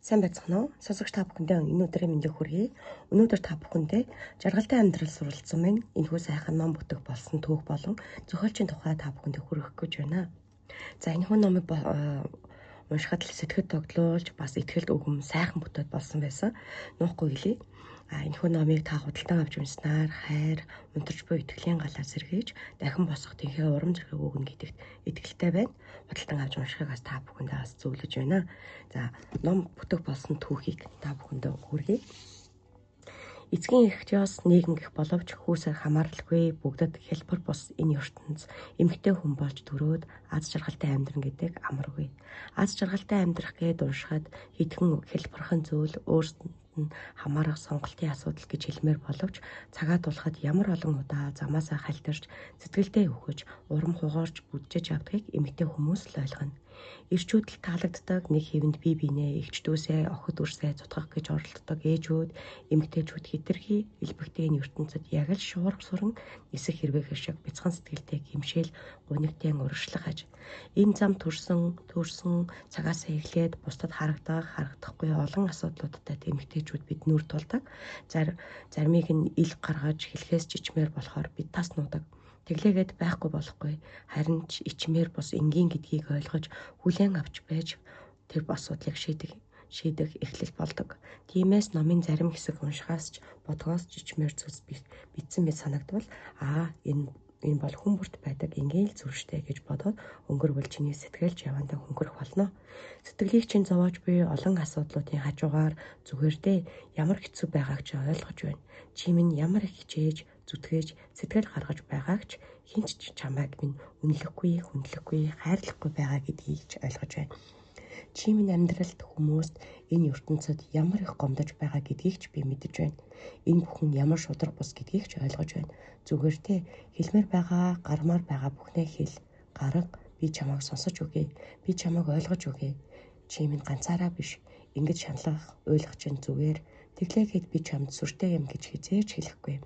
Сайн байцгаана уу? Сонсогч та бүхэндээ энэ өдрийн мэндийг хүргэе. Өнөөдөр та бүхэндээ жаргалтай амьдрал суралцсан минь энэхүү сайхан ном бүтэх болсон түүх болон зохиолчийн тухай та бүхэндээ хүргэх гэж байна. За энэхүү номыг уншихад л сэтгэл тогтлуулж бас ихтгэл өгөм сайхан бүтэд болсон байсан. Нуухгүй хэлье. Энэхүү номыг та худалдан авч уншсанаар хайр, унтарч буй итгэлийн галаар сэргийж дахин босох тэнхээ урам зориг өгнө гэдэгт итгэлтэй байна. Худалдан авч уншихыг бас та бүхэндээ бас зөвлөж байна. За ном бүтэх болсон түүхийг та бүхэндээ хүргэе. Эцгийн эрхтёос нийгэм гэх боловч хүүсээр хамааралгүй бүгдэд хялбар бус энэ ертөнц эмгтэй хүн болж төрөөд аз жаргалтай амьдран гэдэг амаргүй. Аз жаргалтай амьдрах гээд уншихад хэдхэн хялбархан зүйл өөрсдөнд нь хамаарах сонголтын асуудал гэж хэлмээр боловч цагаа тулахад ямар олон удаа замаасаа хальтарч сэтгэлдээ өгөж урам хугаарч бүдчэж явдгийг эмгтэй хүмүүс л ойлгоно. Ирчүүд л таалагддаг нэг хэвэнд бие биенээ эгчдүүсээ охид үрсээ цутгах гэж оролддог ээжүүд эмгтээчүүд хэтэрхий элбэгтэй энэ ертөнцид яг л шуурх суран нисэх хэрвээ шиг бяцхан сэтгэлтэй гимшээл гунигтэн урагшлах аж. Энэ зам төрсөн цагаасаа эхлээд бусдад харагдахгүй олон асуудлуудтай эмгтээчүүд бид нүр тулдаг. Заримыг нь ил гаргаж хэлхээс чичмээр болохоор бид тас нуудаг. Тэглээгээд байхгүй болохгүй. Харин ч ичмээр бус энгийн гэдгийг ойлгож хүлээн авч байж тэр асуудлыг шийдэх эхлэл болдог. Тиймээс номын зарим хэсэг уншихаас ч бодгоос ч ичмээр зүйлс битсэн мэт санагдвал энэ бол хүн бүрт байдаг энгийн л зүрхтэй гэж бодоод өнгөрвөл чиний сэтгэлж явандаа хөнгөрөх болно. Сэтгэлийг чинь зовоож буй олон асуудлуудын хажуугаар зүгээр дээ ямар хэцүү байгааг ч ойлгож байна. Чи минь ямар их хичээж зүтгэж сэтгэл гаргаж байгааг ч хинч чамайг минь үнэлэхгүй, хүндлэхгүй, хайрлахгүй байгаа гэдгийг ч ойлгож байна. Чи минь амьдралд хүмүүст энэ ертөнцид ямар их гомдож байгаа гэдгийг ч би мэдэж байна. Энэ бүхэн ямар шудраг бус гэдгийг ч ойлгож байна. Зүгээр те хэлмээр байгаа, гармаар байгаа бүхнээ хэл. Гарга би чамайг сонсож өгье. Би чамайг ойлгож өгье. Чи минь ганцаараа биш. Ингэж шаналгах, ойлгох чинь зүгээр. Тэглээгээд би чамд сүртэй юм гэж хизээч хэлэхгүй.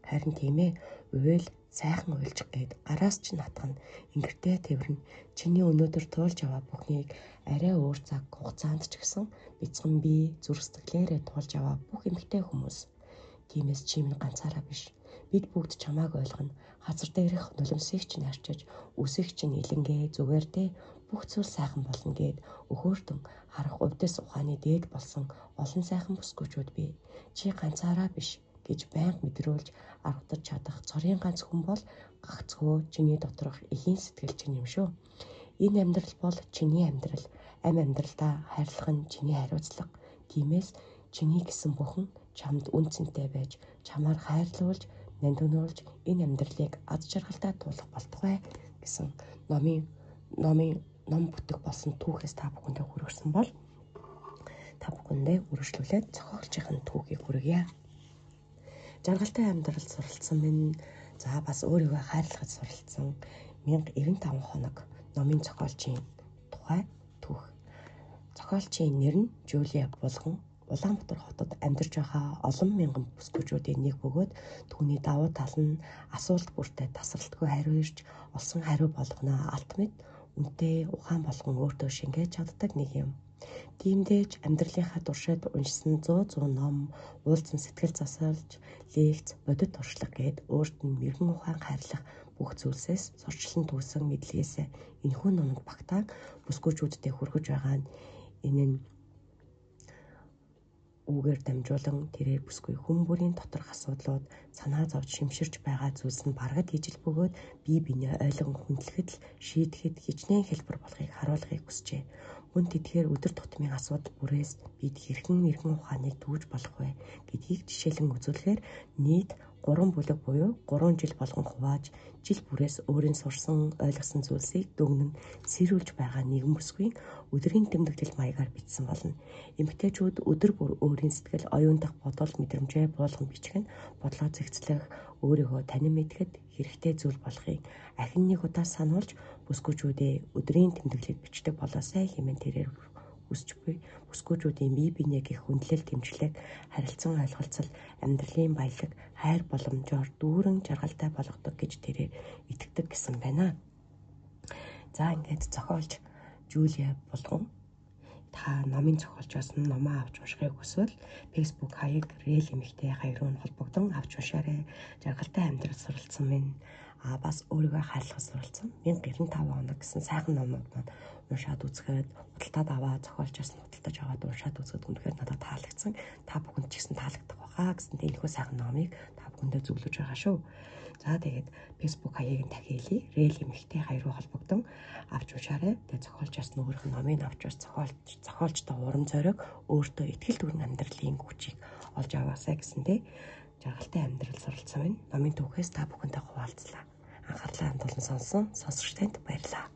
Харин тийм ээ, уйл сайхан уйлчих гээд гараас ч натгана. Ингэртэй тэрвэрнэ. Чиний өнөөдөр туулж аваа бүхнийг арай өөр цаг хугацаанд ч гэсэн бяцхан бие зүрх сэтгэлээрээ туулж аваа бүх эмгтэй хүмүүс. Тиймээс чи минь ганцаараа биш. Бид бүгд чамааг ойлгоно. Хазар дээрх нулимсыг чинь арчиж, үсийг чинь илэнгээ зүгээртэй бүх зүйл сайхан болно гэд өхөөртөн харах увдэс ухааны дээд болсон олон сайхан бүсгүүчүүд бий. Чи ганцаараа биш гэж байнга мэдрүүлж аргадаж чадах цорын ганц хүн бол гагцхөө чиний доторх эхийн сэтгэл чинь юм шүү. Энэ амьдрал бол чиний амьдрал. Ам амьдралдаа хайрлах нь чиний хариуцлага. Тиймээс чиний гэсэн бүхэн чамд үн цэнтэй байж, чамаар хайрлуулж, нандинуулж энэ амьдралыг аз жаргалтай туулах болтугай гэсэн ном бүтэх болсон түүхээс та бүхэндээ хүргэсэн бол та бүхэндээ үргэлжлүүлээд зохиолчийн түүхийг хүргье. Жаргалтай амьдрал суралцсан минь бас өөрийгөө хайрлахад суралцсан 1095 хоног номын зохиолчийн тухай түүх. Зохиолчийн нэр нь Жулия Булган. Улаанбаатар хотод амьдарч байгаа олон мянган бүсгүүчүүдийн нэг бөгөөд түүний давуу тал нь асуулт бүртээ тасралтгүй хариу ирж олсон хариу болгоно алт мэд үнтэй ухаан болгон өөртөө шингээж чаддаг нэг юм. Тиймдээж амьдралынхаа туршид уншсан 100 ном, уулзсан сэтгэл засалж, лекц, бодит туршлага гээд өөрт нь мэрэгэн ухаан хайрлах бүх зүйлсээс сурчлан түүсэн мэдлэгээсээ энэхүү номонд багтааг бүсгүүчүүдтэй хүргэж байгаа нь энэ нь үгээр дамжуулан тэрээр бүсгүй хүн бүрийн доторх асуудлууд санаа зовж шимширч байгаа зүйлс нь баргад ижил бөгөөд бие биенээ ойлгон хүндлэхэд л шийдэхэд хичнээн хэлбэр болохыг харуулахыг хүсжээ. Мөн тэдгээр өдөр тутмын асуудал бүрээс бид хэрхэн мэрэгэн ухааныг түүж болох вэ гэдгийг жишээлэн үзүүлэхээр нийт 3 бүлэг буюу 3 жил болгон хувааж жил бүрээс өөрийн сурсан ойлгосон зүйлсийг дүгнэн сэрүүлж байгаа нэгэн бүсгүй өдрийн тэмдэглэл маягаар бичсэн болно. Эмэгтэйчүүд өдөр бүр өөрийн сэтгэл оюун дахь бодол мэдрэмжээ буулган бичих нь бодлоо зэгцлэх, өөрийгөө танин мэдхэд хэрэгтэй зүйл болохыг ахин нэг удаа сануулж бүсгүүчүүдээ өдрийн тэмдэглэл бичдэг болоосай хэмээн тэрээр хүсч буй бүсгүүчүүдийн бие биенээ гэх хүндлэл дэмжлэг харилцан ойлголцол амьдралын баялаг хайр боломжоор дүүрэн жаргалтай болгодог гэж тэрээр итгэдэг гэсэн байна. За ингээд зохиолч Жулия Булган та номын зохиолч байсан номоо авч уншихыг хүсвэл Facebook хаяг Рэл эмэгтэй хаяг руу холбогдсон авч уншаарай. Жаргалтай амьдрал суралцсан минь бас өөрийгөө хайрлах суралцсан 1095 хоног гэсэн сайхан номууд маань уншаад үзэхэд худалдаад аваад зохиолчоос нь худалдаж аваад уншаад үзэхэд үнэхээр надад таалагдсан. Та бүхэнд ч гэсэн таалагдах байхаа гэсэн тиймэрхүү сайхан номыг та бүхэндээ зөвлөж байгаа шүү. За тэгээд Facebook хаягийг дахиалъя. Рэл эмэгтэй хаяг руу холбогдсон авч уншаарай. Тэгээд зохиолчоос нь өөрийнх нь номыг авч ус зохиолчтой урам зориг өөртөө ихтгэл төрн амьдралын хүчийг олж аваасай гэсэндээ жаргалтай амьдрал суралцсан байна. Номын түүхээс та бүхэнтэй хуваалцлаа. Анхаарлаа хандуулан сонссон сонсогч танд баярлалаа.